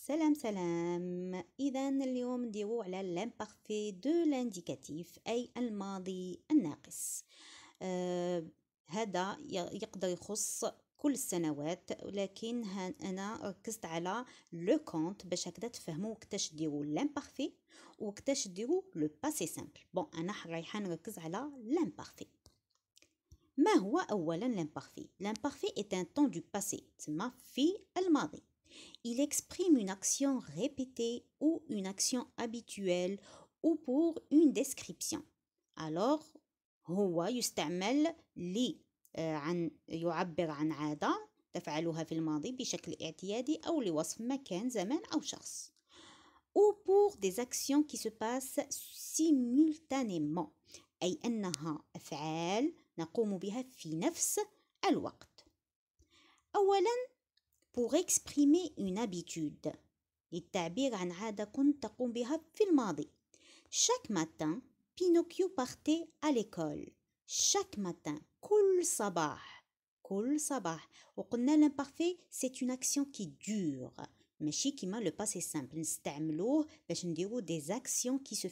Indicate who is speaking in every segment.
Speaker 1: سلام. إذا اليوم نديرو على l'imparfait de l'indicatif أي الماضي الناقص. هذا يقدر يخص كل السنوات، ولكن أنا ركزت على لو كونت باش هكذا تفهموا وقتاش ديروا l'imparfait وقتاش ديروا لو باسي سامبل. بون أنا رايحة نركز على l'imparfait. ما هو أولا l'imparfait؟ L'imparfait est un temps du passé، تسمى في الماضي. Il exprime une action répétée ou une action habituelle ou pour une description. Alors هو يستعمل يعبر عن عادة تفعلها في الماضي بشكل اعتيادي أو لوصف مكان زمان أو شخص. Ou pour des actions qui se passent simultanément، أي أنها أفعال نقوم بها في نفس الوقت. أولاً pour exprimer une habitude، للتعبير عن عادة كنت تقوم بها في الماضي. Chaque matin Pinocchio partait à l'école. Chaque matin، كل صباح. وقلنا l'imparfait c'est une action qui dure، ماشي كيما le passé simple نستعملوه باش نديرو des actions qui se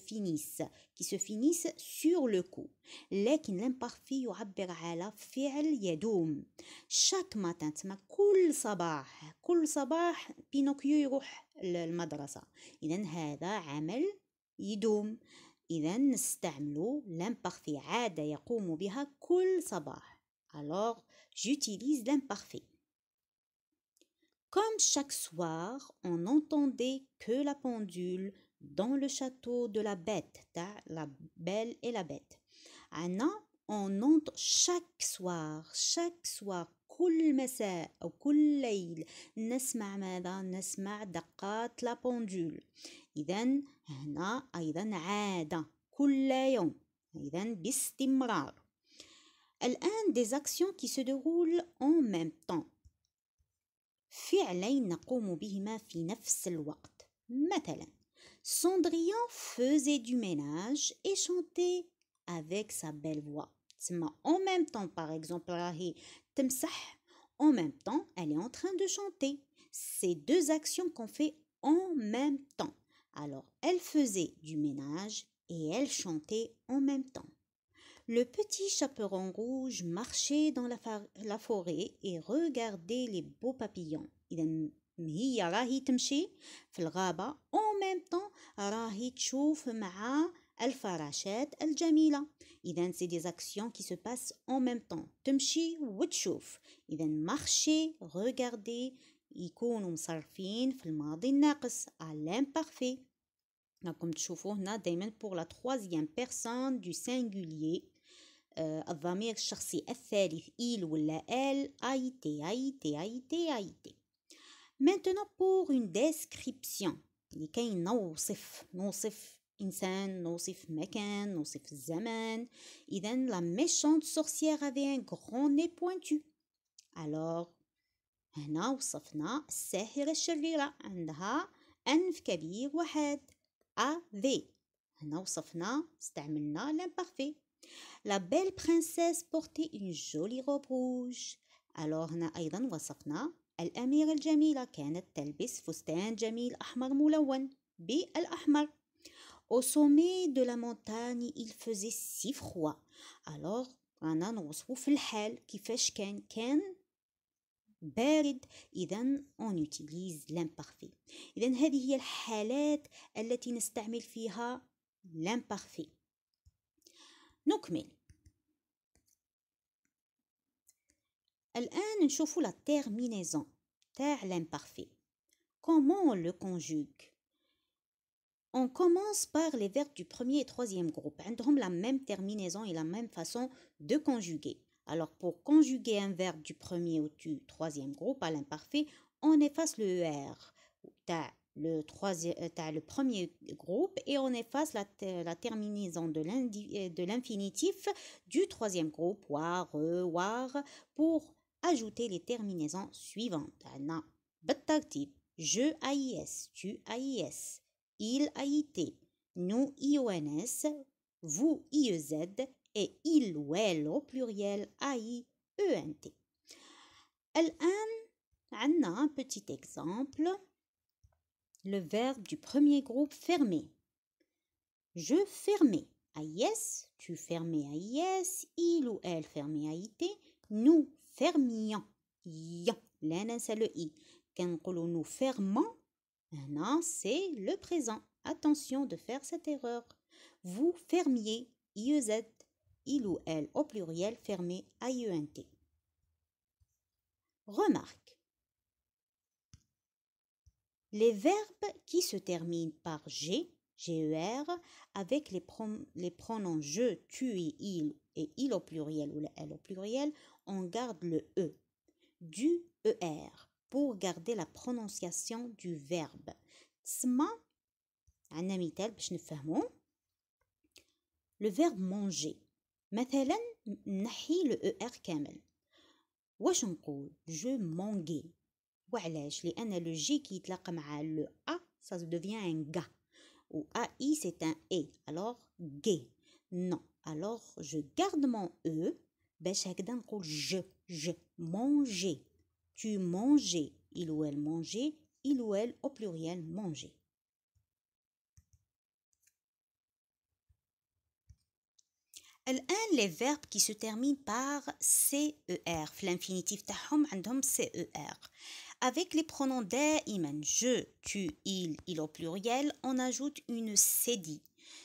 Speaker 1: finissent sur le coup. لكن l'imparfait يعبر على فعل يدوم. chaque matin تسمى كل صباح بينوكيو يروح المدرسة، إذن هذا عمل يدوم. إذن نستعملو l'imparfait عادة يقوم بها كل صباح. Alors j'utilise l'imparfait. Comme chaque soir, on n'entendait que la pendule dans le château de la bête, la belle et la bête. Anna, on entend chaque soir, كل مساء أو كل ليل نسمع ماذا؟ نسمع دقات لا بوندول. إذن هنا أيضا عادة كل يوم، إذن باستمرار. الآن des actions qui se déroulent en même temps، فعلين نقوم بهما في نفس الوقت. مثلا Cendrillon faisait du ménage et chantait avec sa belle voix. تسمى en même temps par exemple راهي تمسح، en même temps elle est en train de chanter. C'est deux actions qu'on fait en même temps. Alors elle faisait du ménage et elle chantait en même temps. Le petit chaperon rouge marchait dans la forêt et regardait les beaux papillons. إذن هي راهي تمشي في الغابة en même temps راهي تشوف مع الفراشات الجميلة. إذن c'est des actions qui se passent en même temps، تمشي وتشوف. إذن marcher regarder يكونوا مصرفين في الماضي الناقص à l'imparfait. راكم تشوفوا هنا دايما pour la troisième personne du singulier، الضمير الشخصي الثالث il ولا elle، a été. Maintenant pour une description، لكي نوصف إنسان، نوصف مكان، نوصف الزمان. إذن la méchante sorcière avait un grand nez pointu. Alors هنا وصفنا الساحرة الشريرة عندها أنف كبير وحاد. avait، هنا وصفنا استعملنا l'imparfait. La belle princesse portait une jolie robe rouge. Alors هنا أيضا وصفنا الأميرة الجميلة كانت تلبس فستان جميل أحمر ملون بالأحمر. Au sommet de la montagne il faisait si froid. Alors رانا نوصفو في الحال كيفاش كان بارد. إذن on utilise l'imparfait. إذن هذه هي الحالات التي نستعمل فيها l'imparfait. نكمل. الآن نشوفوا la terminaison تاع l'imparfait. Comment on le conjugue؟ On commence par les verbes du premier et troisième groupe. عندهم la même terminaison et la même façon de conjuguer. Alors pour conjuguer un verbe du premier ou du troisième groupe à l'imparfait, on efface le ER تاع le premier groupe et on efface la terminaison de l'infinitif du troisième groupe war pour ajouter les terminaisons suivantes. بالترتيب je AIS, tu AIS, il AIT, nous IONS, vous IEZ et il ou elle au pluriel AIENT. الآن عندنا un petit exemple. le verbe du premier groupe fermer. Je fermais. AIS, tu fermais AIS, il ou elle fermait AIT, nous fermions. Yan, l'un c'est le I. Quand nous fermons, c'est le présent. Attention de faire cette erreur. Vous fermiez, IEZ, il ou elle au pluriel fermé AIENT. Remarque. Les verbes qui se terminent par G, GER, avec les pronoms je, tu et il au pluriel ou le elle au pluriel, on garde le E, du ER, pour garder la prononciation du verbe. تسمى عندنا مثال باش نفهمو le verbe manger. مثلا نحي le ER كامل. واش نقول je mangeais. وعلاش؟ لأن le G qui يتلاقى مع le A, ça devient un ga. Ou AI, c'est un E. Alors, gay. Non. Alors, je garde mon E. باش هكذا نقول je mangeais. Tu mangeais. Il ou elle mangeait. Il ou elle au pluriel mangeait. الآن les verbes qui se terminent par CER في l'infinitif تاعهم عندهم CER. Avec les pronoms دائما je, tu, il au pluriel, on ajoute une CD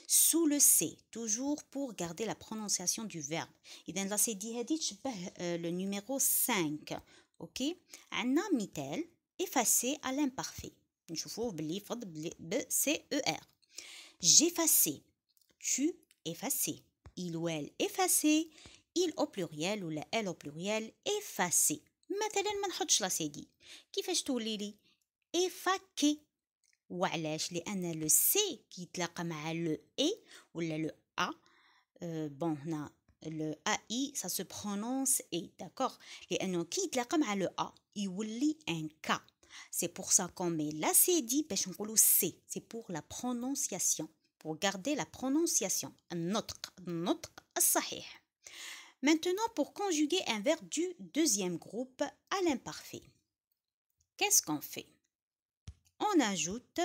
Speaker 1: sous le C, toujours pour garder la prononciation du verbe. إذن la CD هذه تشبه le numéro 5. OK. عندنا مثال effacer à l'imparfait. نشوفوه باللي يفض ب CER. J'effaçais. Tu effacé. Il ou elle effacé. Il au pluriel ou elle au pluriel effacé. مثلا ما نحطش لا سي دي. كيفاش تولي لي افاكي؟ وعلاش؟ لان لو سي كي يتلاقى مع لو اي ولا لو ا بون هنا لو اي ça se prononce اي d'accord لانه كي يتلاقى مع لو ا يولي ان كا. c'est pour ça qu'on met la cd باش نقولوا سي. c'est pour la prononciation, pour garder la prononciation, النطق الصحيح. Maintenant, pour conjuguer un verbe du deuxième groupe à l'imparfait, qu'est-ce qu'on fait? On ajoute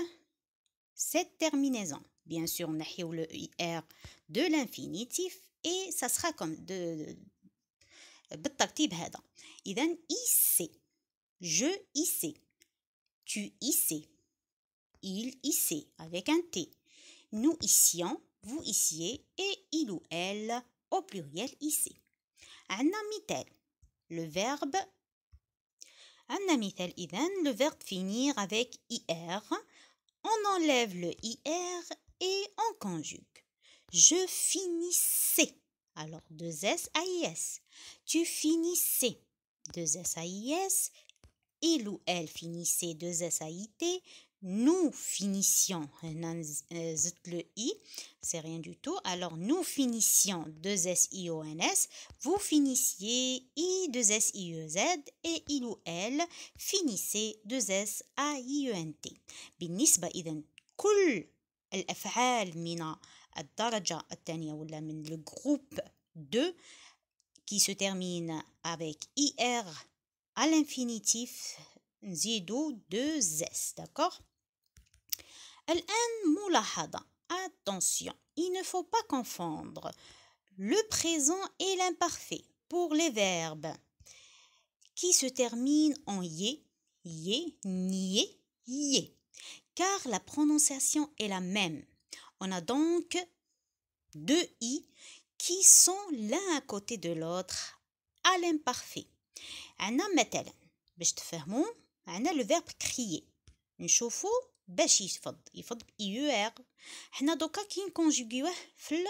Speaker 1: cette terminaison. Bien sûr, on a le IR de l'infinitif et ça sera comme بالترتيب هذا. إذن hissait, je hissais, tu hissais, il hissait avec un T. Nous hissions, vous hissiez et il ou elle au pluriel hissait. عندنا مثال le verbe le verbe finir avec IR, on enlève le IR et on conjugue. Je finissais, alors 2 S AIS. Tu finissais, 2 S AIS. Il ou elle finissait, 2 S AIT. Nous finissions, le I, c'est rien du tout. Alors, nous finissions, 2 S I O N S. Vous finissiez, I 2 S I E Z. Et il ou elle finissait, 2 S A I E N T. بالنسبة إذن كل الأفعال من الدرجة الثانية ولا من le groupe 2 qui se termine avec IR à l'infinitif نزيدو 2 S, d'accord? الآن ملاحظة. Attention, il ne faut pas confondre le présent et l'imparfait pour les verbes qui se terminent en yé, nié, yé, car la prononciation est la même. On a donc 2 i qui sont l'un à côté de l'autre à l'imparfait. عندنا مثلا باش تفهموا عندنا le verbe crier. نشوفوا باش يفض IER. حنا دوكا كي نكونجوغيوه في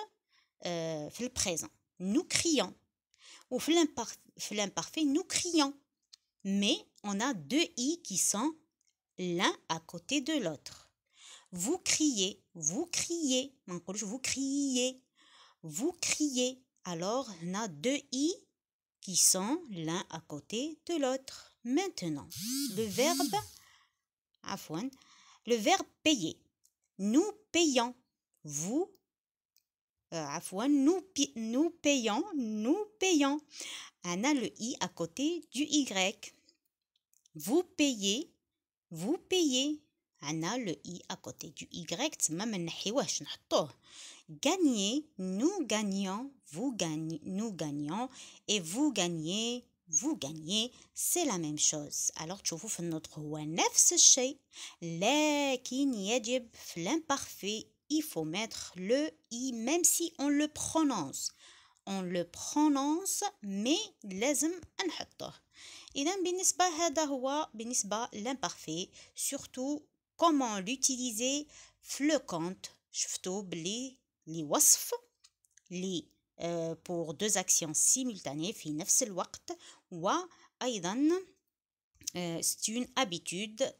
Speaker 1: البريزون nous crions وفي l'imparfait nous crions. Mais on a 2 i qui sont l'un à côté de l'autre. Vous criez, vous criez. ما نقولوش vous criez, vous criez. Alors on a 2 i qui sont l'un à côté de l'autre. Maintenant, le verbe payer. Nous payons. Vous, nous payons, nous payons. On a le i à côté du y. Vous payez, vous payez. عنا le i à côté du y تما ما نحيوهش نحطوه. Gagner, nous gagnons, vous gagnez, nous gagnons et vous gagnez, vous gagnez, c'est la même chose. Alors تشوفوا في النطق هو نفس الشيء لكن يجب في l'imparfait il faut mettre le i même si on le prononce. On le prononce mais لازم نحطه. إذا بالنسبة هذا هو بالنسبة l'imparfait surtout comment l'utiliser في le compte. شفتوا بلي لي وصف لي pour deux actions simultanées في نفس الوقت وأيضا c'est une habitude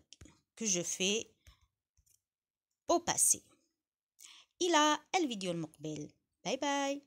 Speaker 1: que je fais au passé. إلى الفيديو المقبل. باي باي.